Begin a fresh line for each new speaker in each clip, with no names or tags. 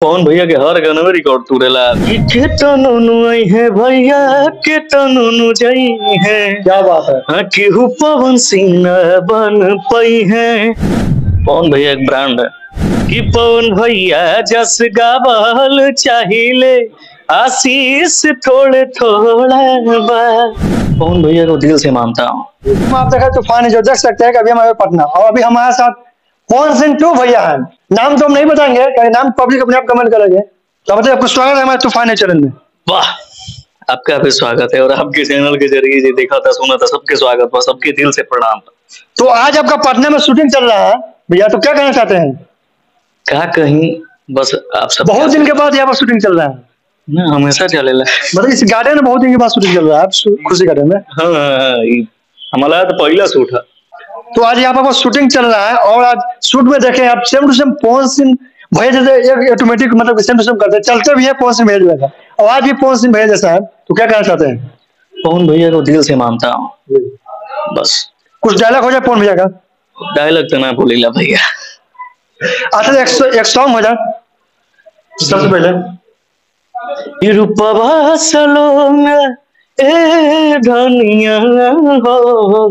पवन भैया के हर गाना में रिकॉर्ड तुरेला के तनु आई है भैया के तनु जाई है।
क्या बात है।
हाँ केहू पवन सिंह न बन पाई है। पवन भैया एक ब्रांड है कि पवन भैया जस गावल चाहिए आशीष थोड़े थोड़ा पवन भैया को दिल से मानता हूँ।
आप देखा तूफान जो देख सकते हैं कभी हमारे पटना और अभी हमारे साथ पवन सिंह 2 भैया हैं। नाम तो हम नहीं बताएंगे, नाम पब्लिक अपने आप कमेंट करेंगे। तो बताइए आपको स्वागत है हमारे तूफान चैनल में।
वाह आपका भी स्वागत है और आपके चैनल के जरिए जो देखा था सुना था सबके स्वागत हुआ, सबके दिल से प्रणाम।
तो आज आपका पटना में शूटिंग चल रहा है भैया, तो क्या कहना चाहते हैं?
क्या कहीं बस आप सब
बहुत दिन के बाद यहाँ पर शूटिंग चल रहा है
ना, हमेशा चलेला
मतलब इस गार्डन में बहुत दिन के बाद शूटिंग चल रहा है खुशी गार्डन में।
हाँ हमारा तो पहला शूट है।
तो आज यहाँ पर शूटिंग चल रहा है और आज शूट में देखें आप same to same Pawan Singh भैया जैसे एक ऑटोमेटिक मतलब सेम टू सेम करते हैं, चलते भी है पवन सिंह भैया जैसा और आज भी पवन सिंह भैया जैसा है। तो क्या कहना चाहते हैं?
पवन भैया को दिल से मानता हूँ। बस
कुछ डायलॉग हो जाए पवन भैया का।
डायलॉग तो ना बोलेला भैया।
अच्छा एक सॉन्ग हो जाए सबसे पहले।
रूपवा सलोना ए धनिया हो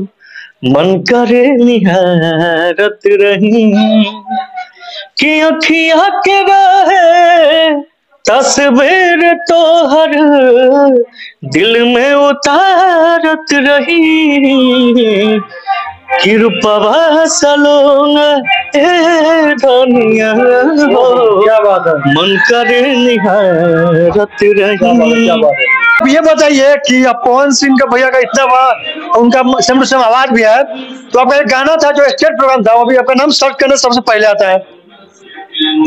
मन करे निहारत रही कि अखिया के रहे तस्वीर तोहर दिल में उतारत रही कि रूपवा सलोना ए धनिया हो।
क्या बात है।
मन करे निहारत रही।
ये बताइए कि पवन सिंह का भैया का इतना बड़ा उनका सेम टू सेम आवाज भी है, तो आपका एक गाना था जो स्टेट प्रोग्राम था, वो भी आपका नाम सर्च करने सबसे पहले आता है।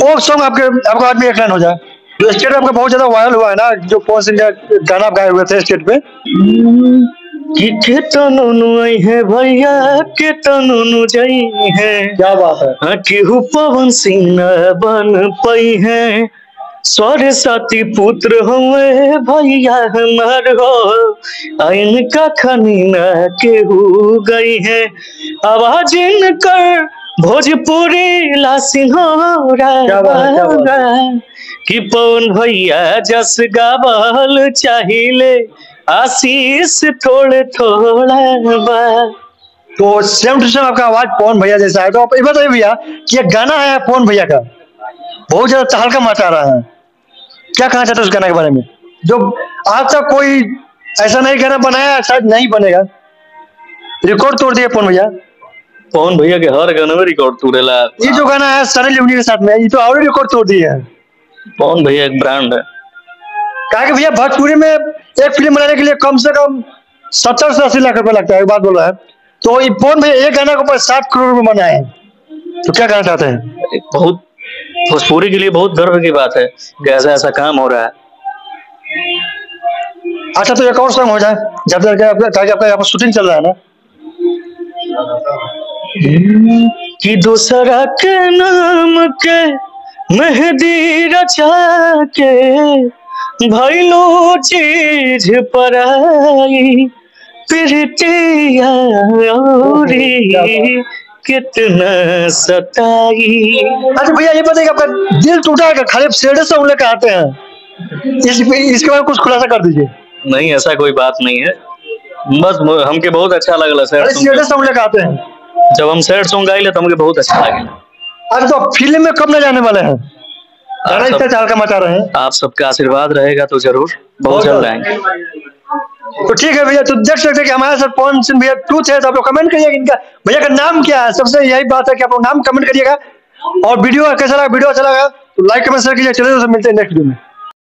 वो सॉन्ग आपका आदमी एक लाइन हो जाए जो स्टेट आपका बहुत ज्यादा वायरल हुआ है ना, जो पवन सिंह का गाना आप गाए हुए थे स्टेट पे।
के तनु आई है भैया के तनु जाई है।
क्या बात है।
हाँ केहू पवन सिंह न बन पाई है। स्वर साथी पुत्र हुए भैया हमार हो आइन का खनी न केहू गई है। आवाज इनकर भोजपुरी लासिनोरा कि पवन भैया जस गावल चाहिए आशीष थोड़े थोड़ा
तो सेम टू सेम आपका आवाज पवन भैया जैसा है। तो आप ये बताइए भैया कि ये गाना है पवन भैया का बहुत ज्यादा तहलका मचा रहा है, क्या कहना चाहते हैं उस गाना के बारे में जो आज तक कोई ऐसा नहीं गाना बनाया, शायद नहीं बनेगा, रिकॉर्ड तोड़ दिया पवन भैया।
पवन भैया के हर गाने में रिकॉर्ड तोड़ेला।
ये जो गाना है सनी लियोनी के साथ में, ये तो और रिकॉर्ड तोड़ दिए हैं।
पवन भैया एक ब्रांड है।
कहा कि भैया भोजपुरी में एक फिल्म बनाने के लिए कम से कम 70 से 80 लाख रुपए लगता है, बात बोल रहा है। तो ये पवन भैया एक गाना के ऊपर 60 करोड़ रुपए बनाए हैं, तो क्या कहना चाहते हैं?
बहुत भोजपुरी के लिए बहुत गर्व की बात है कि ऐसा काम हो रहा है।
अच्छा तो एक और सॉन्ग हो जाए जब तक आपका यहाँ पर शूटिंग चल रहा है ना।
कि दूसरा के नाम के मेहंदी रचा के भइलो चीज पर आई प्रीतिया कितना सताई।
अच्छा भैया ये बताइए आपका दिल टूटा है खाली शेडे सॉन्ग लेकर आते हैं, इसके बारे में कुछ खुलासा कर दीजिए।
नहीं ऐसा कोई बात नहीं है, बस हमके बहुत अच्छा लगला
शेडे सॉन्ग लेकर आते हैं।
जब हम सैड सॉन्ग गाइले तो हमके बहुत अच्छा लगे।
अरे तो फिल्म में कब न जाने वाले हैं? का मचा रहे हैं।
आप सबका आशीर्वाद रहेगा तो जरूर बहुत जल्द आएंगे।
तो ठीक है भैया, तो देख सकते हैं कि हमारे साथ पवन सिंह भैया 2 थे। तो आप लोग कमेंट करिएगा इनका भैया का नाम क्या है, सबसे यही बात है कि आप लोग नाम कमेंट करिएगा। और वीडियो कैसा लगा, वीडियो अच्छा लगा तो लाइक कमेंट शेयर कीजिए। चलिए मिलते हैं नेक्स्ट वीडियो में।